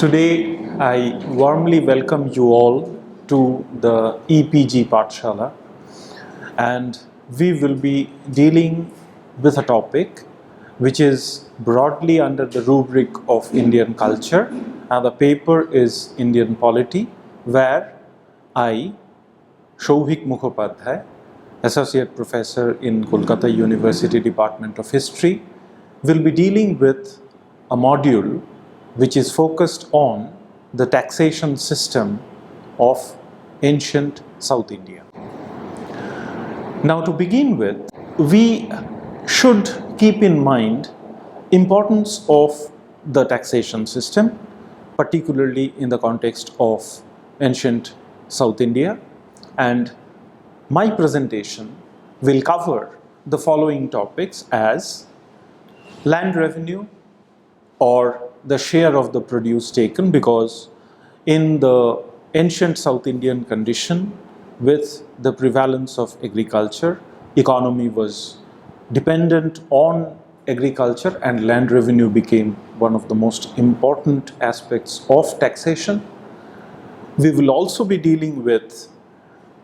Today, I warmly welcome you all to the EPG Pathshala, and we will be dealing with a topic which is broadly under the rubric of Indian culture, and the paper is Indian Polity, where I, Shouvik Mukhopadhyay, Associate Professor in Kolkata University Department of History, will be dealing with a module which is focused on the taxation system of ancient South India. Now, to begin with, we should keep in mind importance of the taxation system, particularly in the context of ancient South India, and my presentation will cover the following topics as land revenue, or the share of the produce taken, because in the ancient South Indian condition, with the prevalence of agriculture, economy was dependent on agriculture, and land revenue became one of the most important aspects of taxation. We will also be dealing with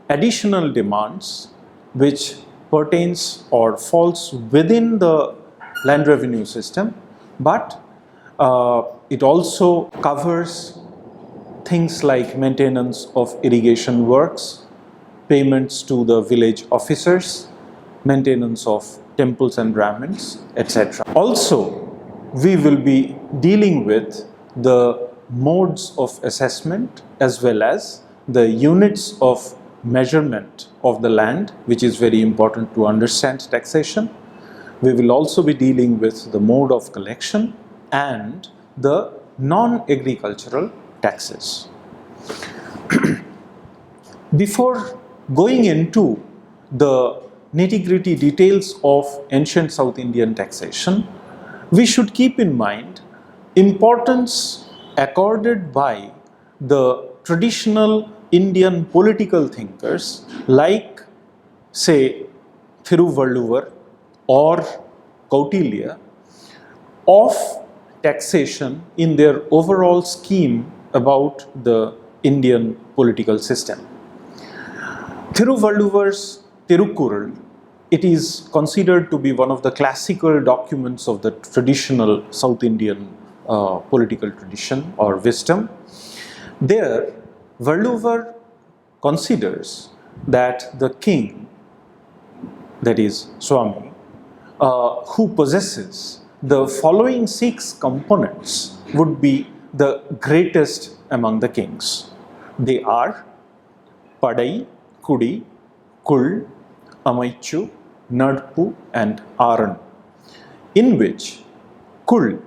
additional demands which pertains or falls within the land revenue system, but it also covers things like maintenance of irrigation works, payments to the village officers, maintenance of temples and Brahmins, etc. Also, we will be dealing with the modes of assessment as well as the units of measurement of the land, which is very important to understand taxation. We will also be dealing with the mode of collection and the non-agricultural taxes. Before going into the nitty-gritty details of ancient South Indian taxation, we should keep in mind importance accorded by the traditional Indian political thinkers like, say, Thiruvalluvar or Kautilya, of taxation in their overall scheme about the Indian political system. Thiruvalluvar's Tirukkural, it is considered to be one of the classical documents of the traditional South Indian political tradition or wisdom. There, Valluvar considers that the king, that is Swami, who possesses the following 6 components would be the greatest among the kings. They are Padai, Kudi, Kul, Amaichu, Nadpu and Aran, in which Kul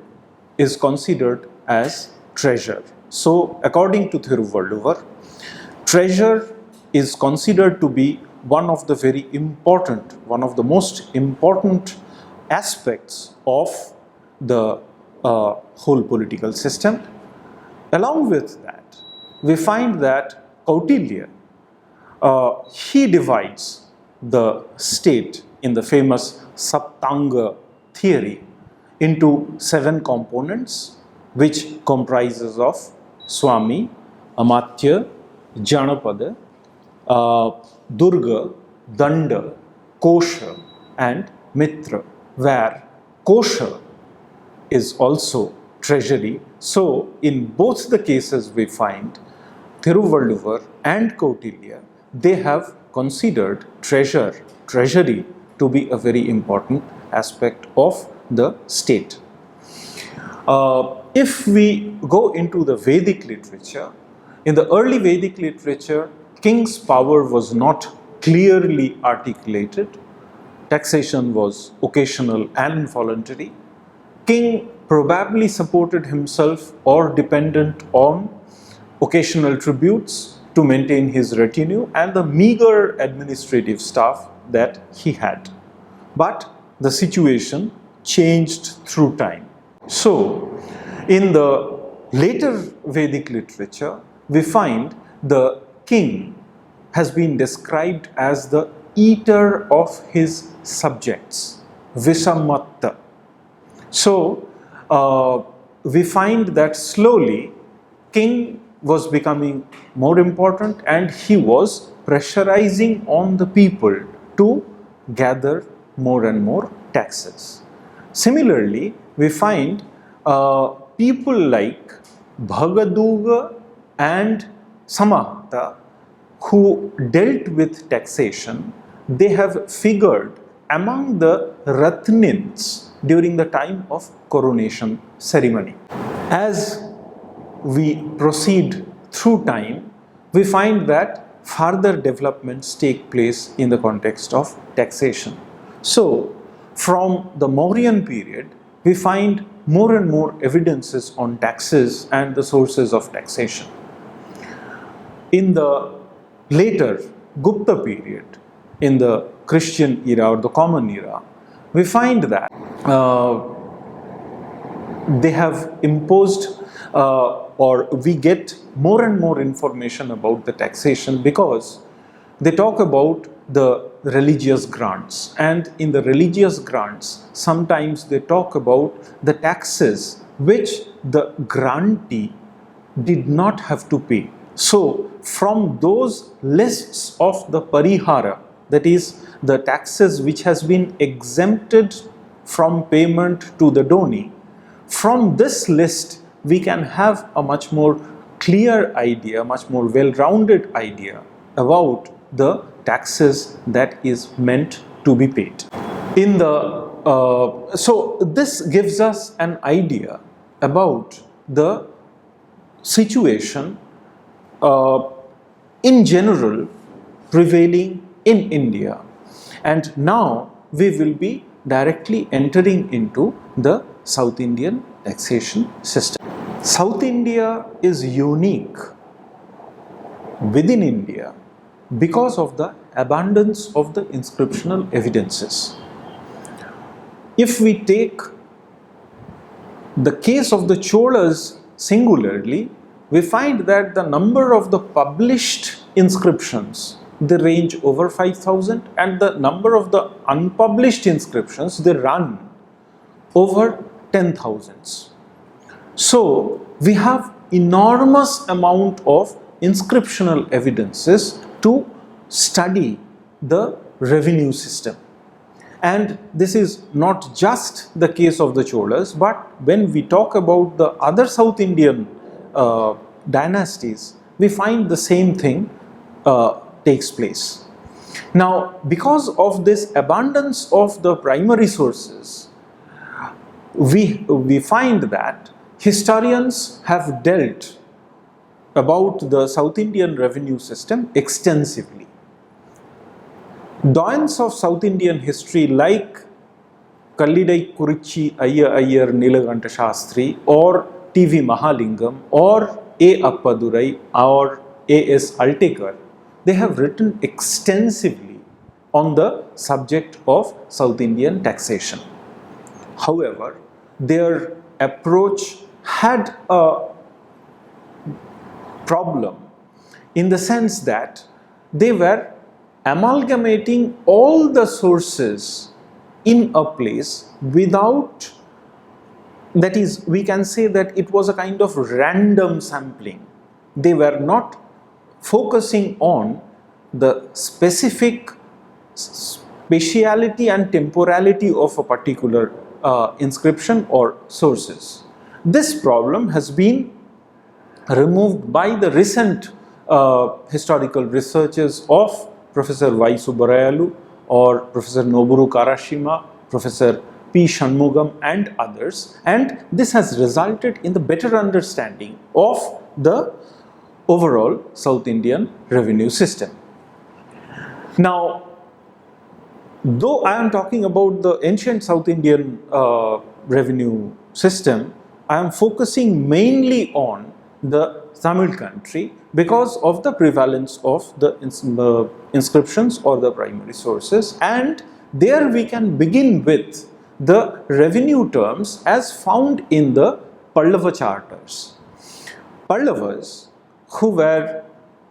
is considered as treasure. So, according to Thiruvalluvar, treasure is considered to be one of the very important, one of the most important aspects of the whole political system. Along with that, we find that Kautilya, he divides the state in the famous Saptanga theory into 7 components, which comprises of Swami, Amatya, Janapada, Durga, Danda, Kosha and Mitra, where Kosha is also treasury. So, in both the cases we find Thiruvalluvar and Kautilya, they have considered treasury to be a very important aspect of the state. If we go into the Vedic literature, in the early Vedic literature, king's power was not clearly articulated. Taxation was occasional and voluntary. King probably supported himself or dependent on occasional tributes to maintain his retinue and the meager administrative staff that he had. But the situation changed through time. So, in the later Vedic literature, we find the king has been described as the eater of his subjects, Visamatta. So, we find that slowly king was becoming more important and he was pressurizing on the people to gather more and more taxes. Similarly, we find people like Bhagaduga and Samartha who dealt with taxation. They have figured among the Ratnins during the time of coronation ceremony. As we proceed through time, we find that further developments take place in the context of taxation. So, from the Mauryan period, we find more and more evidences on taxes and the sources of taxation. In the later Gupta period, in the Christian era or the Common Era, we find that they have imposed or we get more and more information about the taxation because they talk about the religious grants, and in the religious grants sometimes they talk about the taxes which the grantee did not have to pay. So from those lists of the parihara, that is the taxes which has been exempted from payment to the donee, from this list we can have a much more clear idea, much more well-rounded idea about the taxes that is meant to be paid. So this gives us an idea about the situation in general prevailing in India, and now we will be directly entering into the South Indian taxation system. South India is unique within India because of the abundance of the inscriptional evidences. If we take the case of the Cholas singularly, we find that the number of the published inscriptions, they range over 5,000, and the number of the unpublished inscriptions, they run over 10,000s. So we have enormous amount of inscriptional evidences to study the revenue system. And this is not just the case of the Cholas, but when we talk about the other South Indian dynasties, we find the same thing takes place. Now, because of this abundance of the primary sources, we find that historians have dealt about the South Indian revenue system extensively. Doyens of South Indian history like Kallidai Kurichi Iyer Nilaganta Shastri or T.V. Mahalingam or A. Appadurai or A.S. Altekar, they have written extensively on the subject of South Indian taxation. However, their approach had a problem in the sense that they were amalgamating all the sources in a place without, that is, we can say that it was a kind of random sampling. They were not focusing on the specific spatiality and temporality of a particular inscription or sources. This problem has been removed by the recent historical researches of Professor Y. Subbarayalu or Professor Noburu Karashima, Professor P. Shanmugam and others, and this has resulted in the better understanding of the overall South Indian revenue system. Now, though I am talking about the ancient South Indian revenue system, I am focusing mainly on the Tamil country because of the prevalence of the inscriptions or the primary sources, and there we can begin with the revenue terms as found in the Pallava charters. Pallavas, who were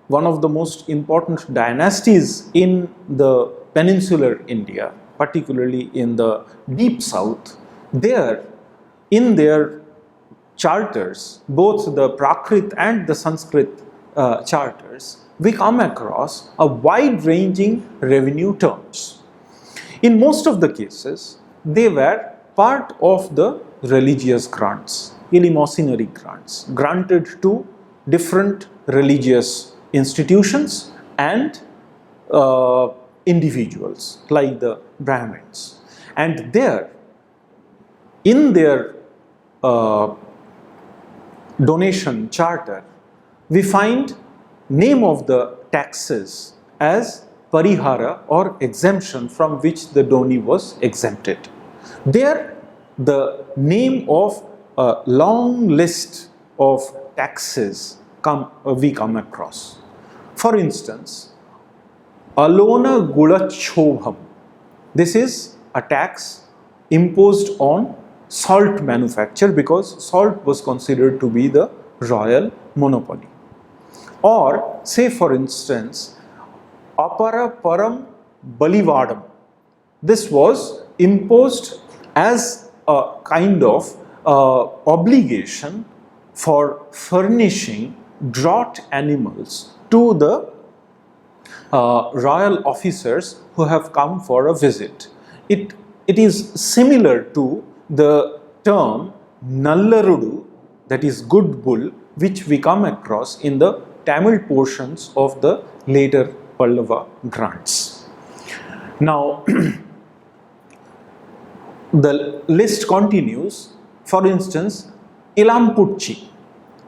one of the most important dynasties in the peninsular India, particularly in the deep south, there in their charters, both the Prakrit and the Sanskrit charters, we come across a wide-ranging revenue terms. In most of the cases, they were part of the religious grants, eleemosynary grants, granted to different religious institutions and individuals like the Brahmins. And there, in their donation charter, we find name of the taxes as parihara or exemption from which the doni was exempted. There, the name of a long list of taxes we come across. For instance, alona gulachobham. This is a tax imposed on salt manufacture because salt was considered to be the royal monopoly. Or say for instance, apara param balivadam. This was imposed as a kind of obligation for furnishing draught animals to the royal officers who have come for a visit. It is similar to the term Nallarudu, that is good bull, which we come across in the Tamil portions of the later Pallava grants. Now, the list continues. For instance, Ilam Pucci.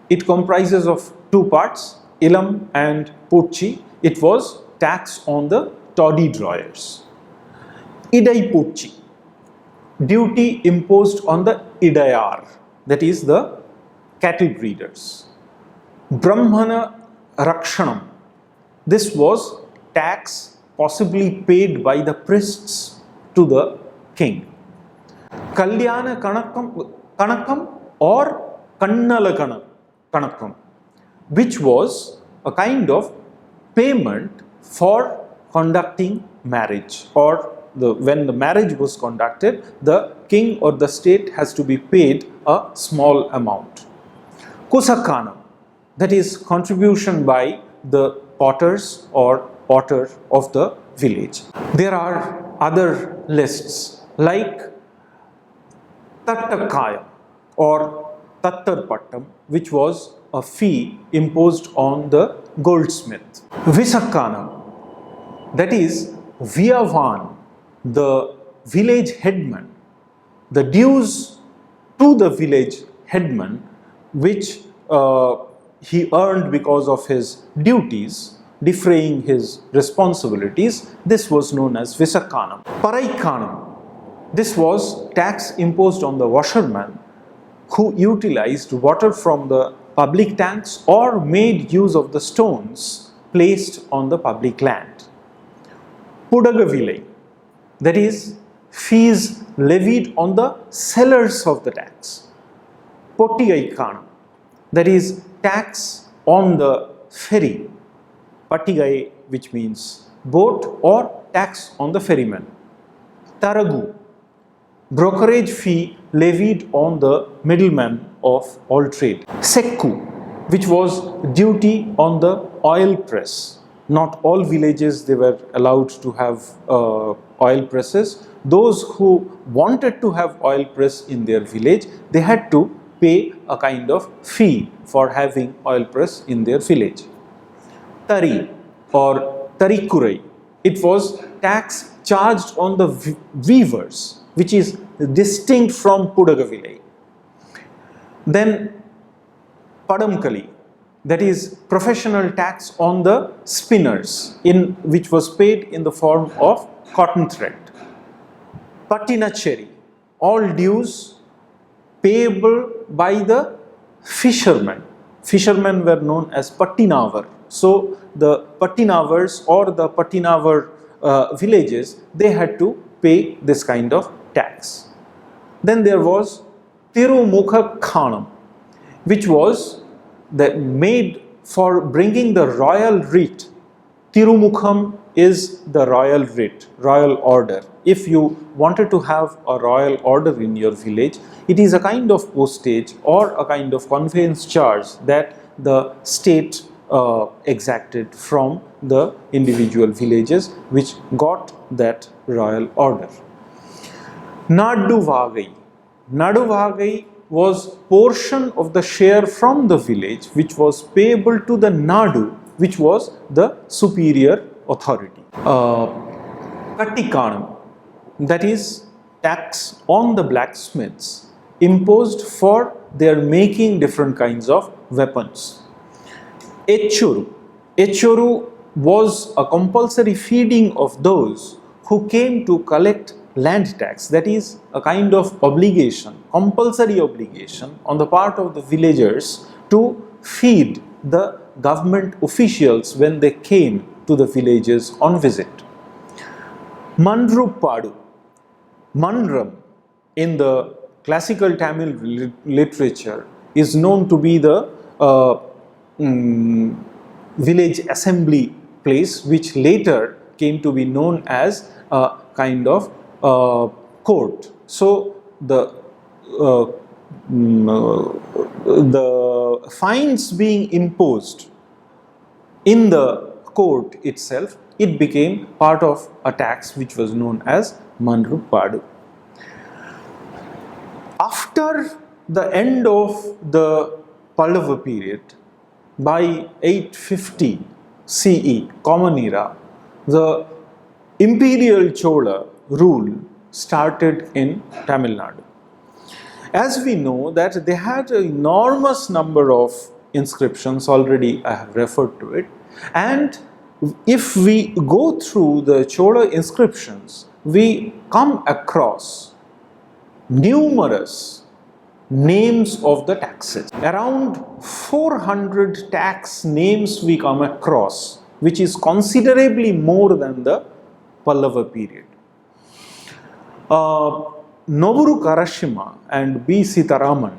It comprises of two parts, Ilam and Pucci. It was tax on the toddy drawers. Idai Pucci, duty imposed on the Idayar, that is the cattle breeders. Brahmana Rakshanam, this was tax possibly paid by the priests to the king. Kalyana Kanakam or Kannala Kanakam, which was a kind of payment for conducting marriage, or when the marriage was conducted, the king or the state has to be paid a small amount. Kusakanam, that is contribution by the potters or potter of the village. There are other lists like Tattakayam or Tattarpattam, which was a fee imposed on the goldsmith. Visakkanam, that is Viyavan, the village headman, the dues to the village headman which he earned because of his duties, defraying his responsibilities, this was known as Visakkanam. Paraikkanam, this was tax imposed on the washerman who utilized water from the public tanks or made use of the stones placed on the public land. Pudagavilai, that is fees levied on the sellers of the tax. Pottigaikkanam, that is tax on the ferry. Pattigai, which means boat, or tax on the ferryman. Taragu, brokerage fee levied on the middleman of all trade. Sekku, which was duty on the oil press. Not all villages they were allowed to have oil presses. Those who wanted to have oil press in their village, they had to pay a kind of fee for having oil press in their village. Tari or Tarikurai, it was tax charged on the weavers, which is distinct from Pudagavilai. Then Padamkali, that is professional tax on the spinners, which was paid in the form of cotton thread. Pattinacheri, all dues payable by the fishermen. Fishermen were known as Pattinavar. So the Pattinavars or the Pattinavar villages, they had to pay this kind of tax. Then there was Tirumukha Khanam, which was made for bringing the royal wreath, Tirumukham is the royal writ, royal order. If you wanted to have a royal order in your village, it is a kind of postage or a kind of conveyance charge that the state exacted from the individual villages which got that royal order. Naduvagai. Naduvagai was portion of the share from the village which was payable to the Nadu, which was the superior authority. Kattikanam, that is tax on the blacksmiths imposed for their making different kinds of weapons. Echuru. Echuru was a compulsory feeding of those who came to collect land tax, that is a kind of obligation, compulsory obligation on the part of the villagers to feed the government officials when they came to the villages on visit. Mandrupadu. Mandram in the classical Tamil literature is known to be the village assembly place, which later came to be known as a kind of court. So the fines being imposed in the court itself, it became part of a tax which was known as Mandrupadu. After the end of the Pallava period, by 850 CE, Common Era, the imperial Chola rule started in Tamil Nadu. As we know that they had an enormous number of inscriptions, already I have referred to it, and if we go through the Chola inscriptions, we come across numerous names of the taxes. Around 400 tax names we come across, which is considerably more than the Pallava period. Novuru Karashima and B. Sitaraman,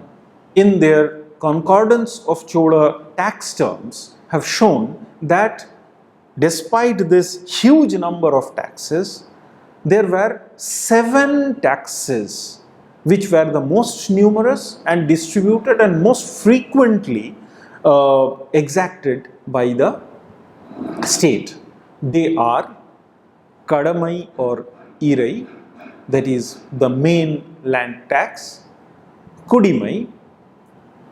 in their concordance of Chola tax terms, have shown that despite this huge number of taxes, there were 7 taxes which were the most numerous and distributed and most frequently exacted by the state. They are Kadamai or Irai, that is the main land tax, Kudimai,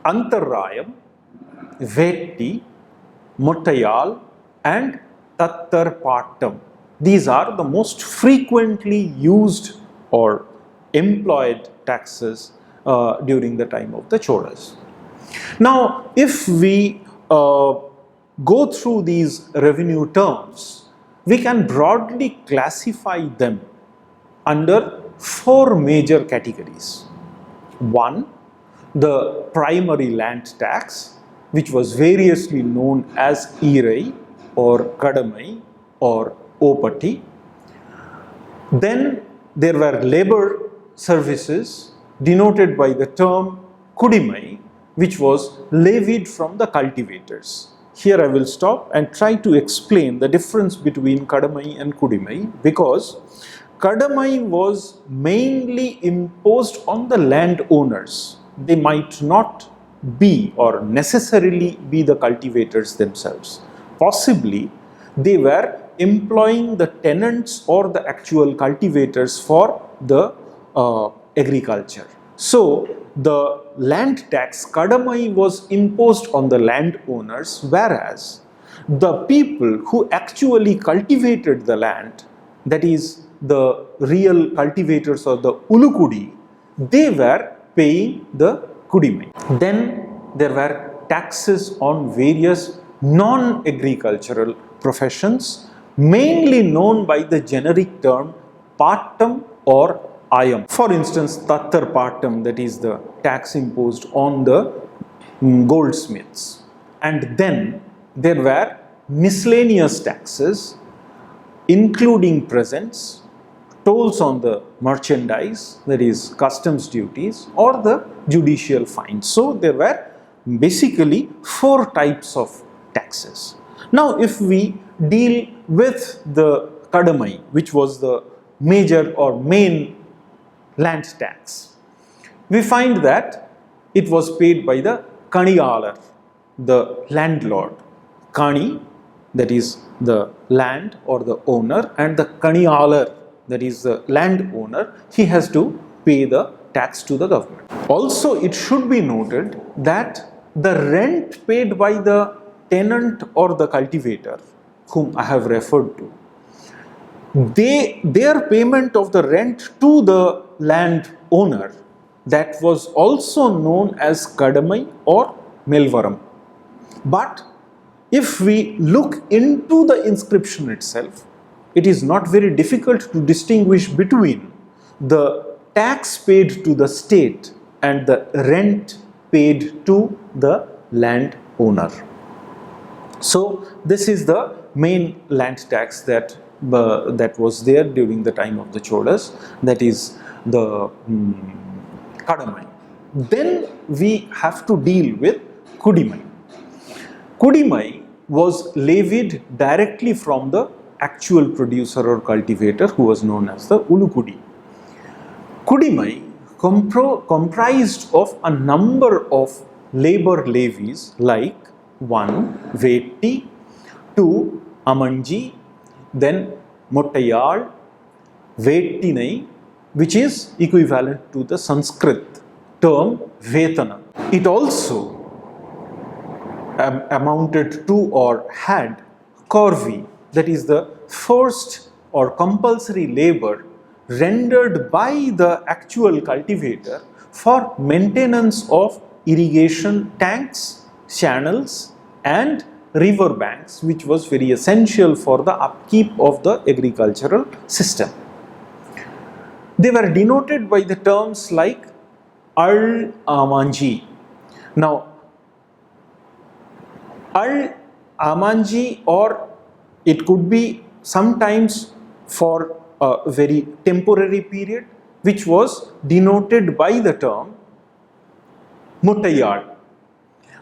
Antarrayam, Vetti, Muttayal and Tattarpattam. These are the most frequently used or employed taxes during the time of the Cholas. Now, if we go through these revenue terms, we can broadly classify them under 4 major categories. 1, the primary land tax, which was variously known as Irai or Kadamai or Opati. Then there were labor services denoted by the term Kudimai, which was levied from the cultivators. Here I will stop and try to explain the difference between Kadamai and Kudimai, because Kadamai was mainly imposed on the landowners. They might not be or necessarily be the cultivators themselves. Possibly they were employing the tenants or the actual cultivators for the agriculture. So the land tax, Kadamai, was imposed on the landowners, whereas the people who actually cultivated the land, that is the real cultivators or the Ulukudi, they were paying the Kudimai. Then there were taxes on various non-agricultural professions, mainly known by the generic term Pattam or Ayam. For instance, Tattarpattam, that is the tax imposed on the goldsmiths. And then there were miscellaneous taxes, including presents, tolls on the merchandise, that is customs duties, or the judicial fines. So there were basically 4 types of taxes. Now, if we deal with the Kadamai, which was the major or main land tax, we find that it was paid by the Kaniyalar, the landlord. Kani, that is the land or the owner, and the Kaniyalar, that is the landowner, he has to pay the tax to the government. Also, it should be noted that the rent paid by the tenant or the cultivator, whom I have referred to, their payment of the rent to the landowner, that was also known as Kadamai or Melvaram. But if we look into the inscription itself, it is not very difficult to distinguish between the tax paid to the state and the rent paid to the landowner. So this is the main land tax that was there during the time of the Cholas, that is the Kadamai. Then we have to deal with Kudimai. Kudimai was levied directly from the actual producer or cultivator, who was known as the Ulukudi. Kudimai comprised of a number of labor levies like 1. Vetti, 2. Amanji, then Mottayal, Vettinai, which is equivalent to the Sanskrit term Vetana. It also amounted to or had Corvi, that is the forced or compulsory labor rendered by the actual cultivator for maintenance of irrigation tanks, channels and river banks, which was very essential for the upkeep of the agricultural system. They were denoted by the terms like Al-Amanji. Now, Al-Amanji, or it could be sometimes for a very temporary period, which was denoted by the term Muttayad,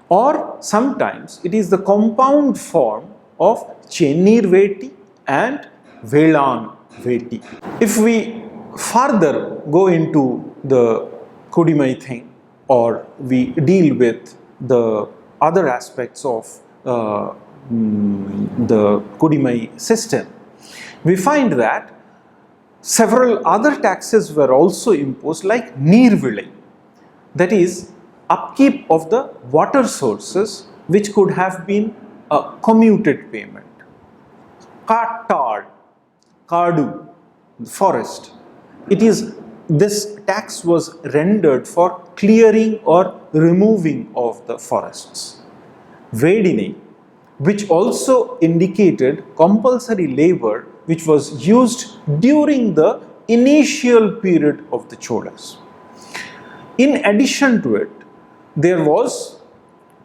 or sometimes it is the compound form of Chenir Veti and Velan Veti. If we further go into the Kudimai thing, or we deal with the other aspects of the Kudimai system, we find that several other taxes were also imposed, like Neervilai, that is upkeep of the water sources, which could have been a commuted payment. Kattad, Kadu, forest. This tax was rendered for clearing or removing of the forests. Vedine, which also indicated compulsory labor, which was used during the initial period of the Cholas. In addition to it, there was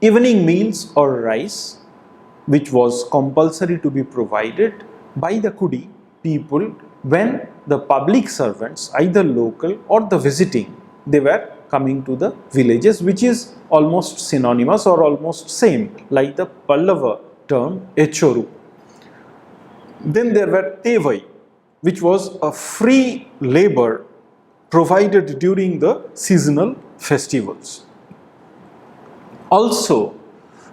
evening meals or rice, which was compulsory to be provided by the Kudi people when the public servants, either local or the visiting, they were coming to the villages, which is almost synonymous or almost same like the Pallava term Echoru. Then there were Tevai, which was a free labor provided during the seasonal festivals. Also,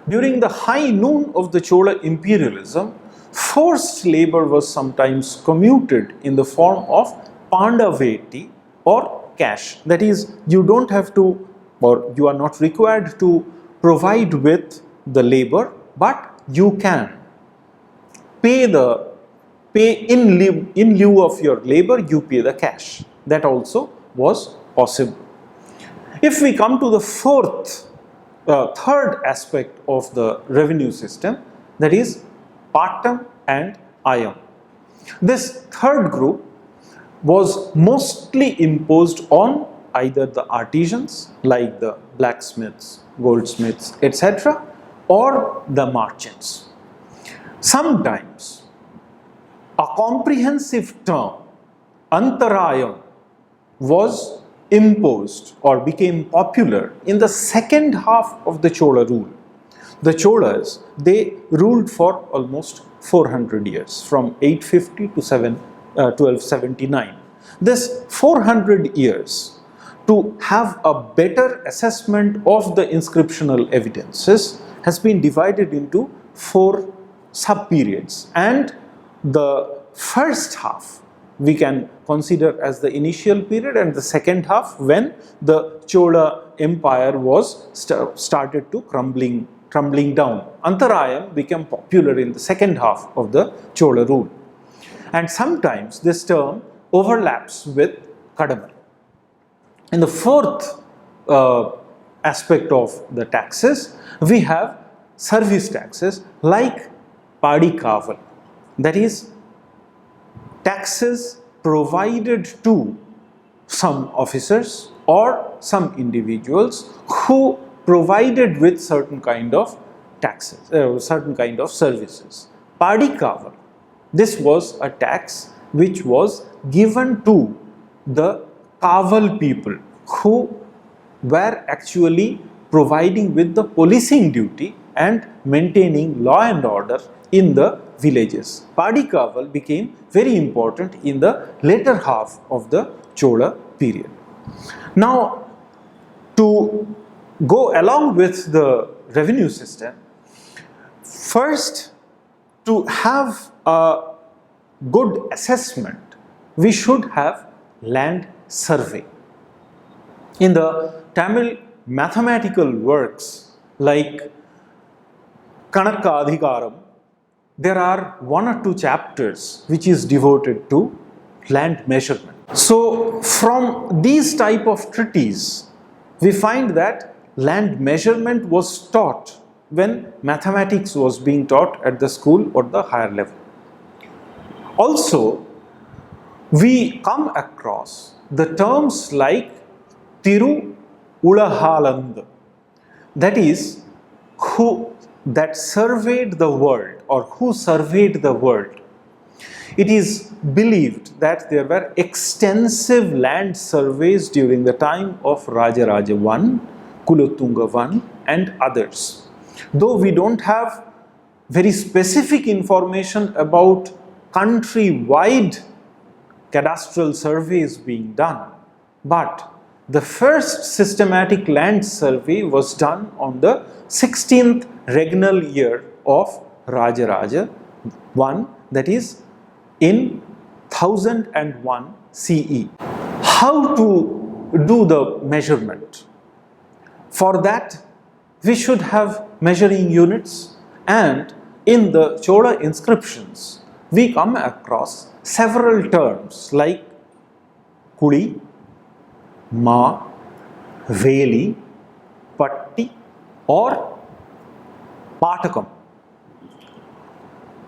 during the high noon of the Chola imperialism, forced labor was sometimes commuted in the form of Pandaveti or cash. That is, you don't have to, or you are not required to provide with the labor, but you can pay in lieu of your labor, you pay the cash. That also was possible. If we come to the third aspect of the revenue system, that is Patam and Ayam. This third group was mostly imposed on either the artisans like the blacksmiths, goldsmiths, etc., or the merchants. Sometimes a comprehensive term, Antarayam, was imposed or became popular in the second half of the Chola rule. the Cholas, they ruled for almost 400 years, from 850 to 1279. This 400 years, to have a better assessment of the inscriptional evidences, has been divided into 4 sub-periods, and the first half we can consider as the initial period, and the second half when the Chola Empire was started to crumbling down. Antarayam became popular in the second half of the Chola rule, and sometimes this term overlaps with Kadamar. In the fourth aspect of the taxes, we have service taxes like Padi Kaval, that is, taxes provided to some officers or some individuals who provided with certain kind of taxes, certain kind of services. Padi Kaval, this was a tax which was given to the Kaval people who were actually providing with the policing duty and maintaining law and order in the villages. Padi Kaval became very important in the later half of the Chola period. Now, to go along with the revenue system, first, to have a good assessment, we should have land survey. In the Tamil mathematical works like Kanakka Adhikaram, there are 1 or 2 chapters which is devoted to land measurement. So from these type of treatises, we find that land measurement was taught when mathematics was being taught at the school or the higher level. Also, we come across the terms like Tiru Ulahaland, that is, who that surveyed the world, or who surveyed the world. It is believed that there were extensive land surveys during the time of Rajaraja I, Kulotunga I and others. Though we don't have very specific information about country-wide cadastral surveys being done, but the first systematic land survey was done on the 16th regnal year of Rajaraja I, that is in 1001 CE. How to do the measurement? For that, we should have measuring units, and in the Chola inscriptions, we come across several terms like Kuli, Ma, Veli, Patti or Patakam.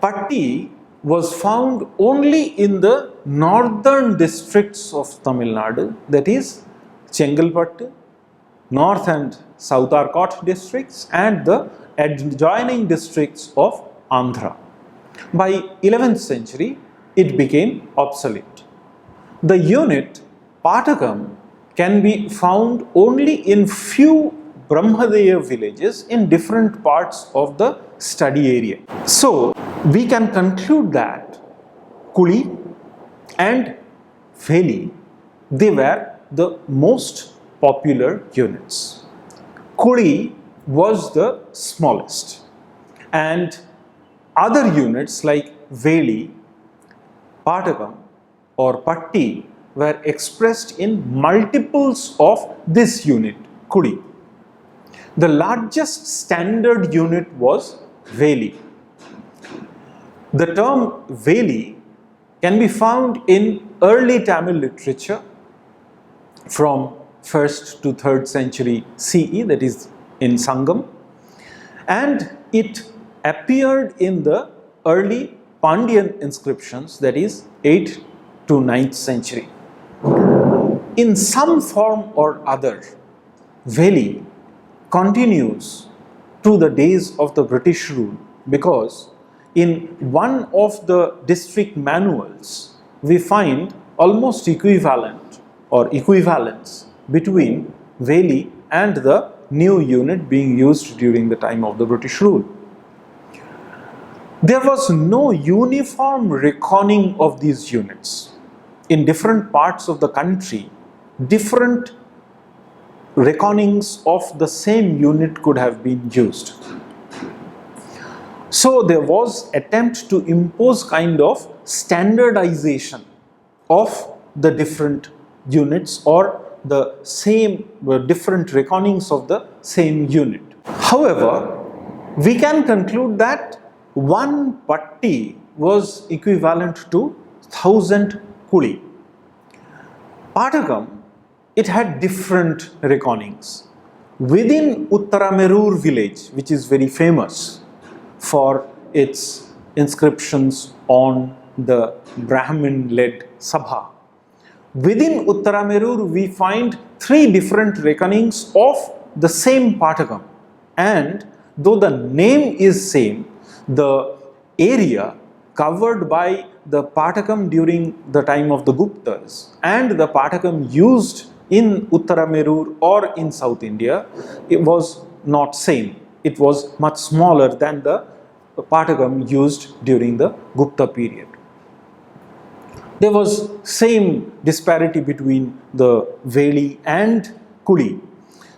Patti was found only in the northern districts of Tamil Nadu, that is Chengalpattu, North and South Arcot districts and the adjoining districts of Andhra. By 11th century, it became obsolete. The unit Patakam can be found only in few Brahmadeya villages in different parts of the study area. So, we can conclude that Kuli and Veli, they were the most popular units. Kuli was the smallest, and other units like Veli, Patakam or Patti were expressed in multiples of this unit, Kuli. The largest standard unit was Veli. The term Veli can be found in early Tamil literature from 1st to 3rd century CE, that is in Sangam, and it appeared in the early Pandyan inscriptions, that is 8th to 9th century. In some form or other, Veli continues to the days of the British rule, because in one of the district manuals we find almost equivalent or equivalence between Veli and the new unit being used during the time of the British rule. There was no uniform reckoning of these units. In different parts of the country, different reckonings of the same unit could have been used. So there was attempt to impose kind of standardization of the different units or the same different reckonings of the same unit. However, we can conclude that one patti was equivalent to 1000 kuli. Patakam, it had different reckonings. Within Uttaramerur village, which is very famous for its inscriptions on the Brahmin-led Sabha, within Uttaramerur we find 3 different reckonings of the same Patakam, and though the name is same, the area covered by the Patakam during the time of the Guptas and the Patakam used in Uttaramerur or in South India, it was not same. It was much smaller than the Patakam used during the Gupta period. There was same disparity between the Veli and Kuli.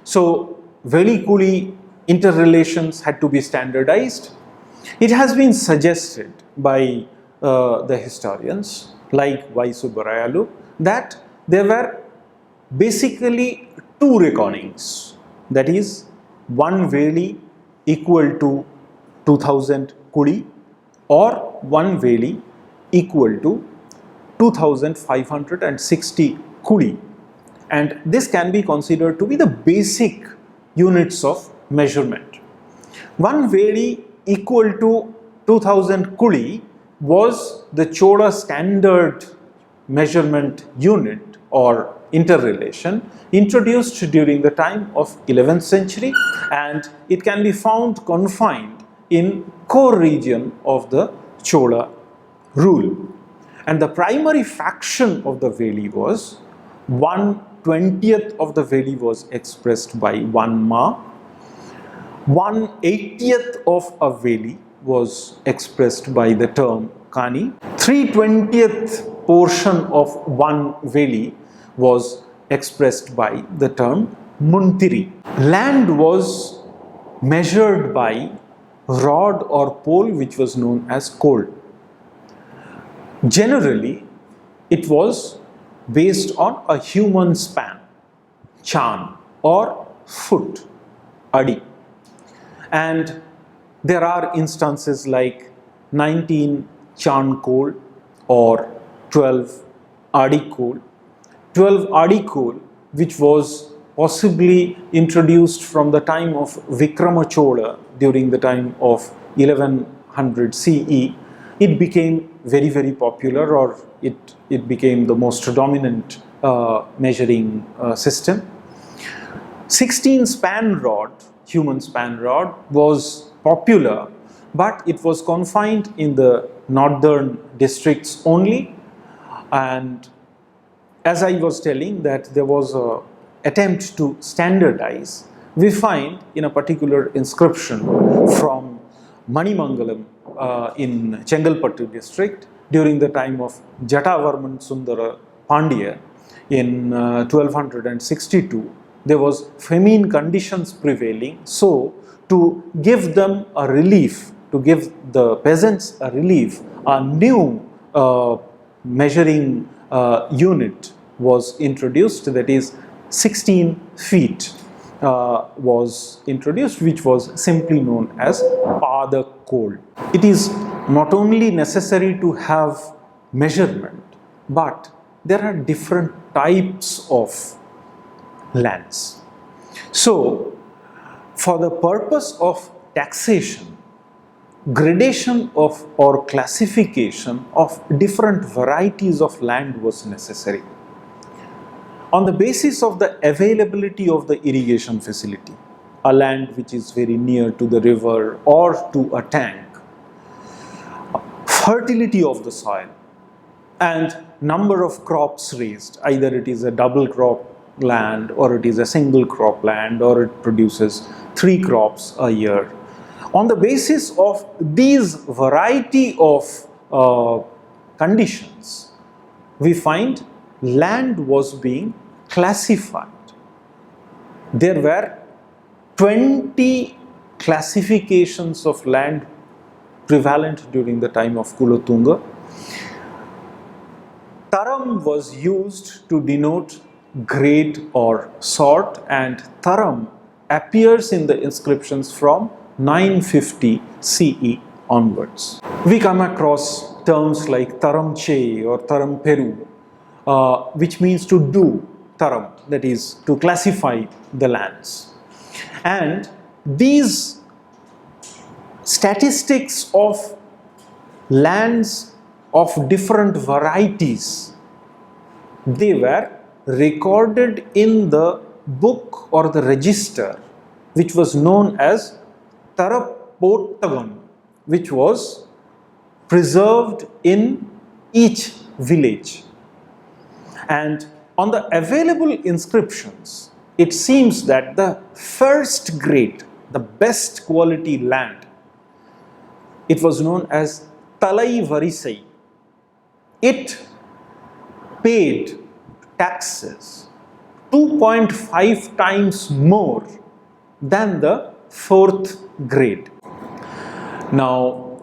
So Veli Kuli interrelations had to be standardized. It has been suggested by the historians like Y. Subbarayalu that there were basically 2 reckonings, that is, 1 Veli equal to 2000 kuli or 1 Veli equal to 2560 kuli, and this can be considered to be the basic units of measurement. 1 Veli equal to 2000 kuli was the Chola standard measurement unit or interrelation introduced during the time of 11th century, and it can be found confined in core region of the Chola rule. And the primary fraction of the Veli was 1/20th of the Veli was expressed by 1 ma, 1/80th of a Veli was expressed by the term Kani, 3/20th portion of 1 Veli was expressed by the term Muntiri. Land was measured by rod or pole which was known as kol. Generally, it was based on a human span, chan, or foot, adi. And there are instances like 19 chan kol or 12 adi kol. 12 adi kol, which was possibly introduced from the time of Vikrama Chola during the time of 1100 CE, it became very, very popular, or it became the most dominant measuring system. 16 span rod, human span rod, was popular, but it was confined in the northern districts only. And as I was telling that there was an attempt to standardize, we find in a particular inscription from Manimangalam in Chengalpattu district during the time of Jatavarman Sundara Pandya in 1262, there was famine conditions prevailing. So to give them a relief, to give the peasants a relief, a new measuring unit was introduced, that is 16 feet was introduced, which was simply known as Pada Kol. It is not only necessary to have measurement, but there are different types of lands. So, for the purpose of taxation, gradation of or classification of different varieties of land was necessary on the basis of the availability of the irrigation facility, a land which is very near to the river or to a tank, fertility of the soil, and number of crops raised, either it is a double crop land, or it is a single crop land, or it produces 3 crops a year. On the basis of these variety of conditions, we find land was being classified. There were 20 classifications of land prevalent during the time of Kulothunga. Taram was used to denote grade or sort, and Taram appears in the inscriptions from 950 CE onwards. We come across terms like Taram Che or Taram Peru, which means to do Taram, that is, to classify the lands. And these statistics of lands of different varieties, they were recorded in the book or the register, which was known as Tarapottagam, which was preserved in each village. And on the available inscriptions, it seems that the first grade, the best quality land, it was known as Talai Varisai. It paid taxes 2.5 times more than the 4th grade. Now,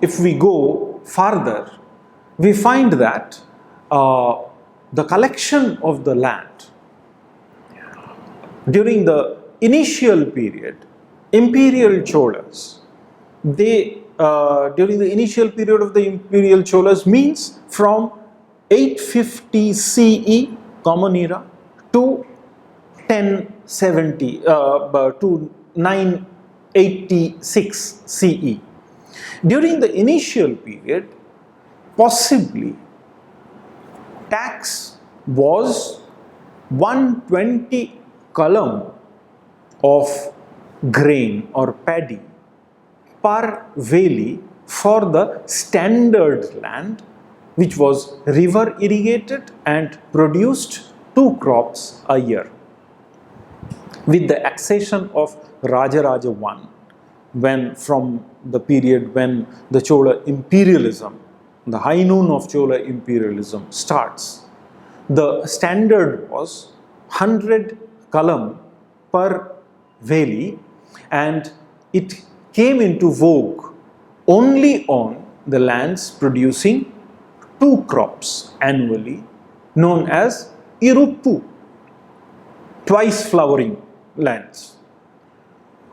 if we go further, we find that the collection of the land during the initial period, imperial Cholas, during the initial period of the imperial Cholas means from 850 CE Common Era to 1070 to 986 CE. During the initial period, possibly tax was 120 column of grain or paddy per valley for the standard land, which was river irrigated and produced 2 crops a year. With the accession of Rajaraja I, when from the period when the Chola imperialism, the high noon of Chola imperialism starts, the standard was 100 column per valley, and it came into vogue only on the lands producing 2 crops annually, known as Iruppu, twice flowering lands.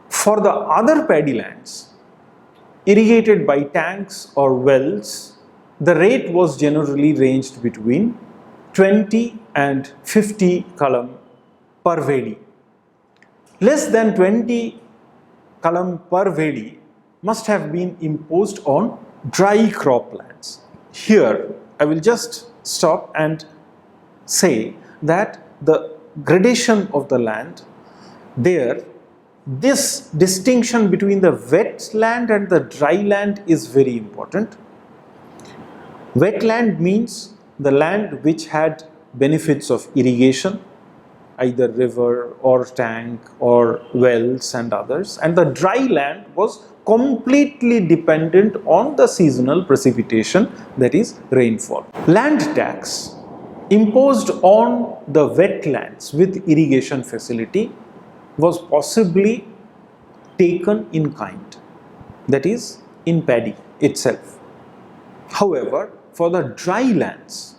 For the other paddy lands, irrigated by tanks or wells, the rate was generally ranged between 20 and 50 column per valley. Less than 20 column per valley must have been imposed on dry crop lands. Here, I will just stop and say that the gradation of the land there, this distinction between the wet land and the dry land is very important. Wet land means the land which had benefits of irrigation, either river or tank or wells and others, and the dry land was completely dependent on the seasonal precipitation, that is rainfall. Land tax imposed on the wetlands with irrigation facility was possibly taken in kind, that is in paddy itself. However, for the dry lands,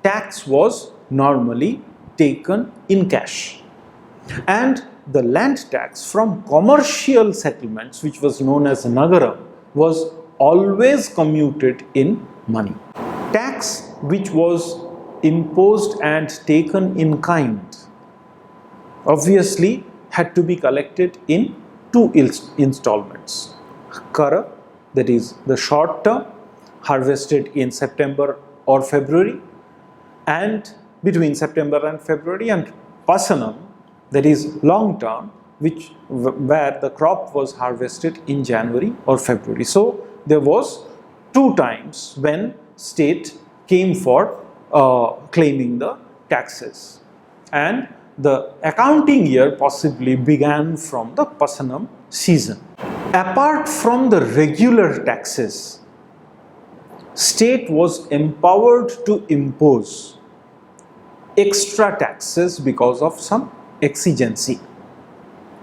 tax was normally taken in cash, and the land tax from commercial settlements, which was known as Nagaram, was always commuted in money. Tax which was imposed and taken in kind obviously had to be collected in 2 installments. Kara, that is the short term, harvested in September or February, and between September and February, and Pasanam, that is long term, where the crop was harvested in January or February. So there was 2 times when state came for claiming the taxes. and the accounting year possibly began from the Pasanam season. Apart from the regular taxes, state was empowered to impose extra taxes because of some exigency.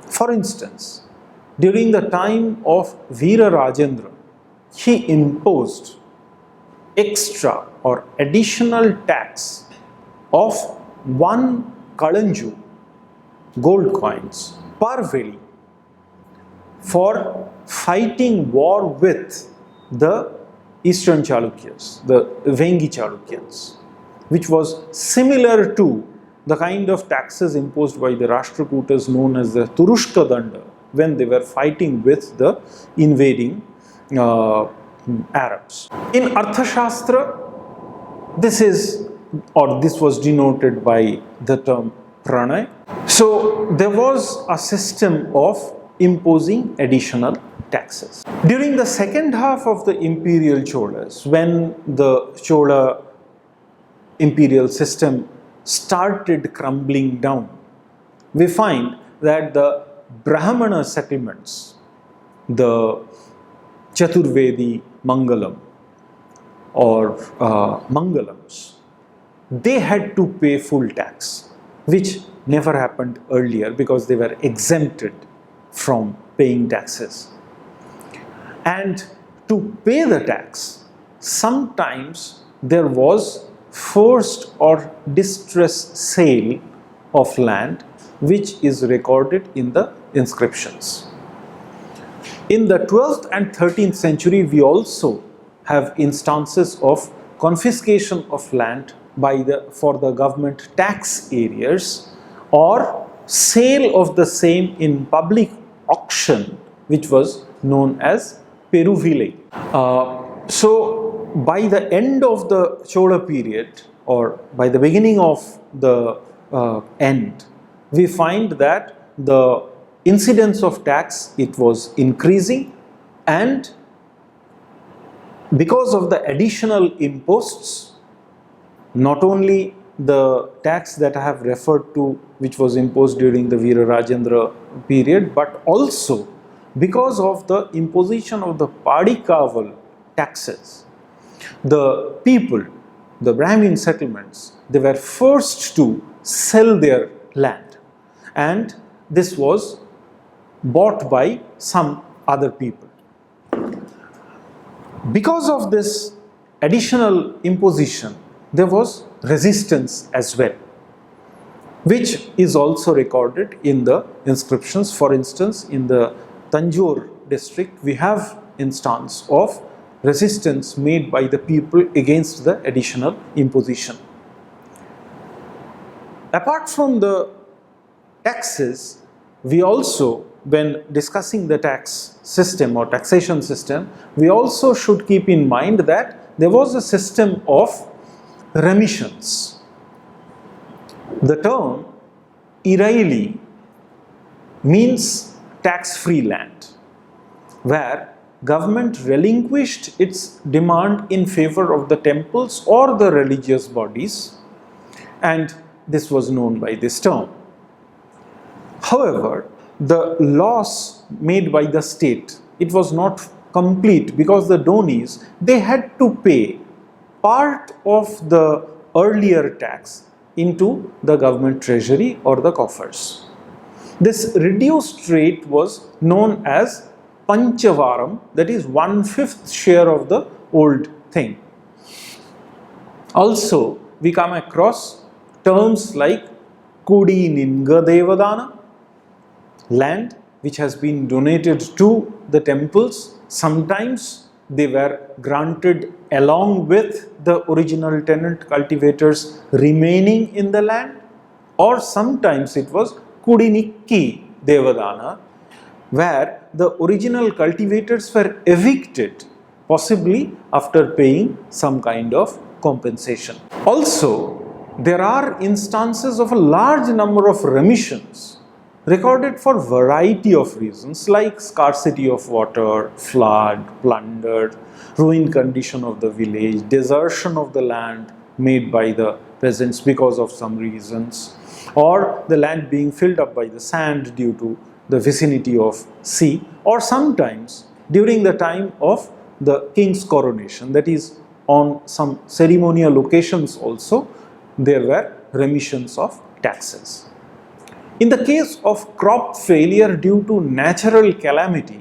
For instance, during the time of Veera Rajendra, he imposed extra or additional tax of 1 kalanju gold coins per veli for fighting war with the Eastern Chalukyas, the Vengi Chalukyans, which was similar to the kind of taxes imposed by the Rashtrakutas known as the Turushka Danda when they were fighting with the invading Arabs. In Arthashastra, this was denoted by the term pranay. So there was a system of imposing additional taxes. During the second half of the imperial Cholas, when the Chola imperial system started crumbling down, we find that the Brahmana settlements, the Chaturvedi Mangalam or Mangalams, they had to pay full tax, which never happened earlier because they were exempted from paying taxes. And to pay the tax, sometimes there was forced or distress sale of land, which is recorded in the inscriptions. In the 12th and 13th century, we also have instances of confiscation of land for the government tax areas or sale of the same in public auction, which was known as peruvile. So by the end of the Chola period or by the beginning of the end, we find that the incidence of tax, it was increasing, and because of the additional imposts, not only the tax that I have referred to which was imposed during the Veera Rajendra period, but also because of the imposition of the Padikaval taxes, the people, the Brahmin settlements, they were forced to sell their land, and this was bought by some other people. Because of this additional imposition, there was resistance as well, which is also recorded in the inscriptions. For instance, in the Tanjore district, we have instance of resistance made by the people against the additional imposition. Apart from the taxes, we also, when discussing the tax system or taxation system, we also should keep in mind that there was a system of remissions. The term Iraili means tax-free land, where government relinquished its demand in favor of the temples or the religious bodies, and this was known by this term. However, the loss made by the state, it was not complete because the donis, they had to pay part of the earlier tax into the government treasury or the coffers. This reduced rate was known as Panchavaram, that is 1/5 share of the old thing. Also, we come across terms like Kudi Ninga Devadana, land which has been donated to the temples. Sometimes they were granted along with the original tenant cultivators remaining in the land, or sometimes it was Kudinikki Devadana, where the original cultivators were evicted, possibly after paying some kind of compensation. Also, there are instances of a large number of remissions recorded for variety of reasons like scarcity of water, flood, plunder, ruined condition of the village, desertion of the land made by the peasants because of some reasons, or the land being filled up by the sand due to the vicinity of sea, or sometimes during the time of the king's coronation, that is on some ceremonial occasions also there were remissions of taxes. In the case of crop failure due to natural calamity,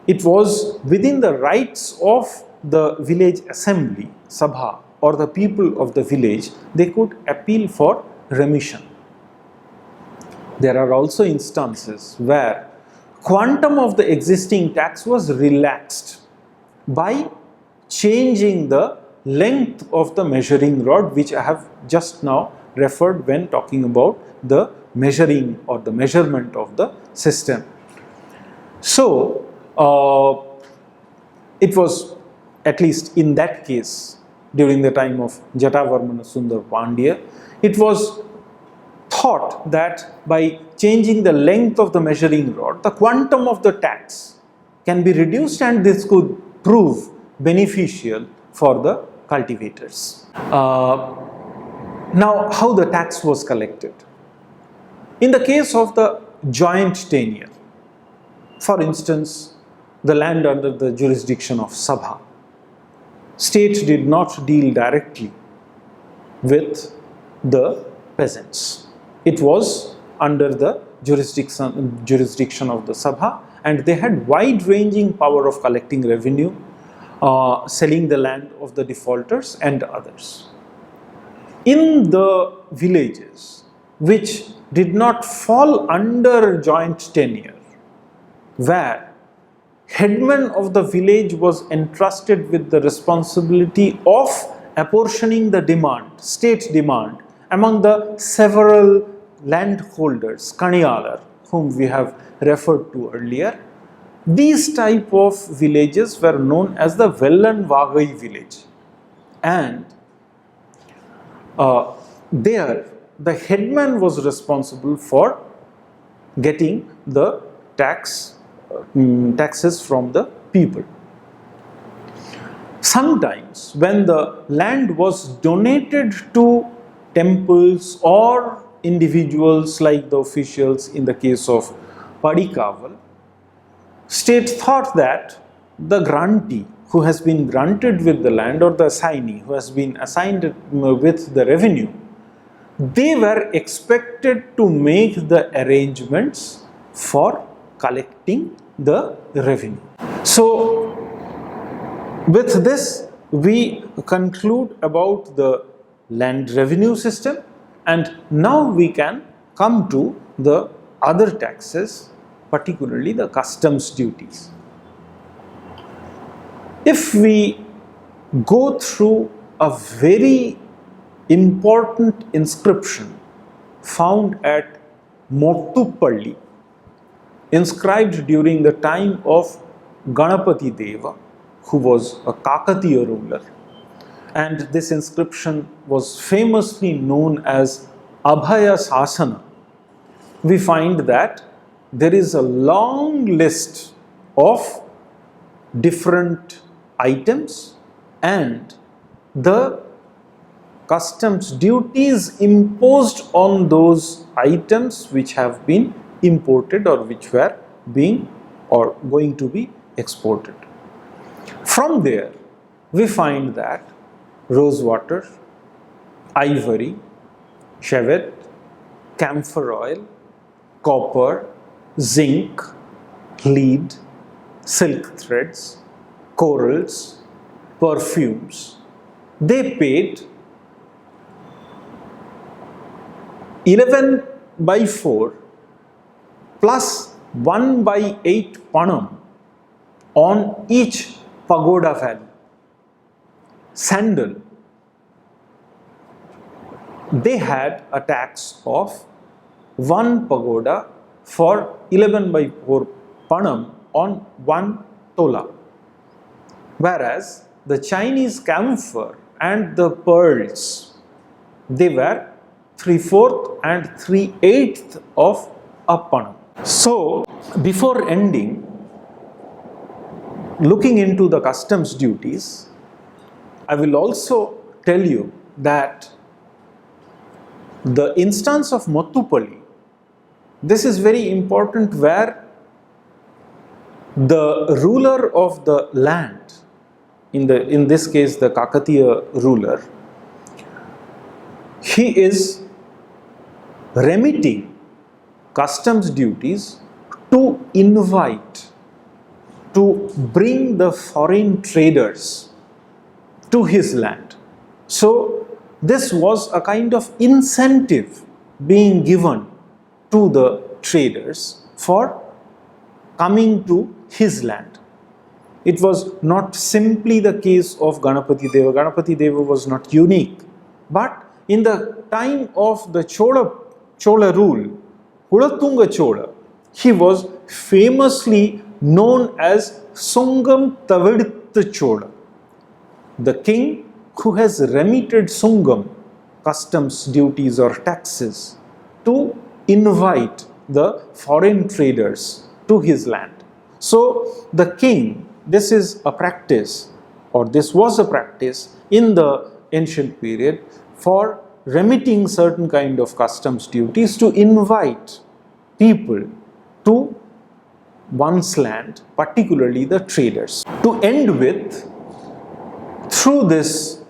it was within the rights of the village assembly, Sabha, or the people of the village, they could appeal for remission. There are also instances where quantum of the existing tax was relaxed by changing the length of the measuring rod, which I have just now referred when talking about the measuring or the measurement of the system. So, it was, at least in that case, during the time of Jatavarmana Sundar Pandya, it was thought that by changing the length of the measuring rod, the quantum of the tax can be reduced, and this could prove beneficial for the cultivators. Now, how the tax was collected? In the case of the joint tenure, for instance, the land under the jurisdiction of Sabha, state did not deal directly with the peasants. It was under the jurisdiction of the Sabha, and they had wide-ranging power of collecting revenue, selling the land of the defaulters and others. In the villages which did not fall under joint tenure, where headman of the village was entrusted with the responsibility of apportioning the demand, state demand, among the several landholders, Kaniyalar, whom we have referred to earlier, these type of villages were known as the Vellan Vagai village. And there, the headman was responsible for getting the taxes from the people. Sometimes, when the land was donated to temples or individuals like the officials in the case of Padikaval, state thought that the grantee who has been granted with the land, or the assignee who has been assigned with the revenue, they were expected to make the arrangements for collecting the revenue. So, with this, we conclude about the land revenue system, and now we can come to the other taxes, particularly the customs duties. If we go through a very important inscription found at Mottupalli, inscribed during the time of Ganapati Deva, who was a Kakatiya ruler, and this inscription was famously known as Abhaya Sasana, we find that there is a long list of different items and the customs duties imposed on those items which have been imported or which were being or going to be exported. From there, we find that rosewater, ivory, chevet, camphor oil, copper, zinc, lead, silk threads, corals, perfumes, they paid 11/4 plus 1/8 panam on each pagoda value. Sandal, they had a tax of 1 pagoda for 11/4 panam on 1 tola. Whereas the Chinese camphor and the pearls, they were 3/4 and 3/8 of a panam. So, before ending, looking into the customs duties, I will also tell you that The instance of Muttupalli, this is very important, where the ruler of the land, in this case the Kakatiya ruler, he is remitting customs duties to invite, to bring the foreign traders to his land. So this was a kind of incentive being given to the traders for coming to his land. It was not simply the case of Ganapati Deva. Ganapati Deva was not unique. But in the time of the Chola rule, Kulatunga Chola, he was famously known as Sungam Taviditha Chola, the king who has remitted Sungam, customs duties or taxes, to invite the foreign traders to his land. So the king, this is a practice, or this was a practice in the ancient period, for remitting certain kind of customs duties to invite people to one's land, particularly the traders. To end with, through this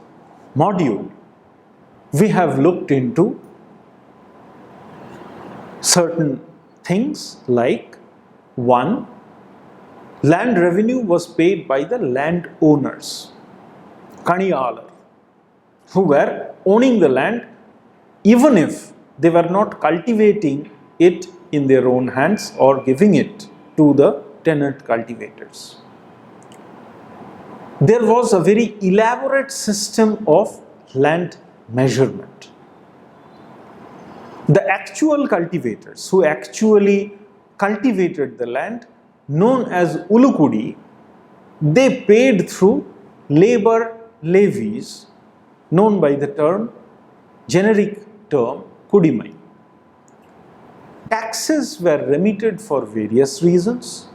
module, we have looked into certain things like: 1. Land revenue was paid by the landowners, Kaniyalar, who were owning the land even if they were not cultivating it in their own hands or giving it to the tenant cultivators. There was a very elaborate system of land measurement. The actual cultivators who actually cultivated the land, known as Ulukudi, they paid through labor levies, known by the term, generic term, Kudimai. Taxes were remitted for various reasons.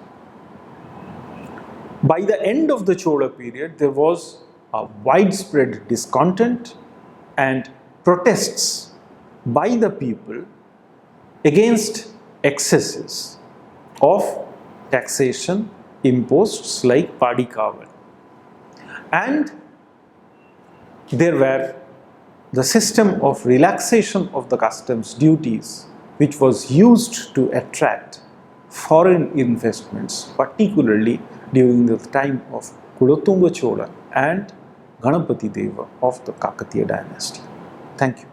By the end of the Chola period, there was a widespread discontent and protests by the people against excesses of taxation imposts like Padi Kaval. And there were the system of relaxation of the customs duties, which was used to attract foreign investments, particularly during the time of Kulothunga Chola and Ganapati Deva of the Kakatiya dynasty. Thank you.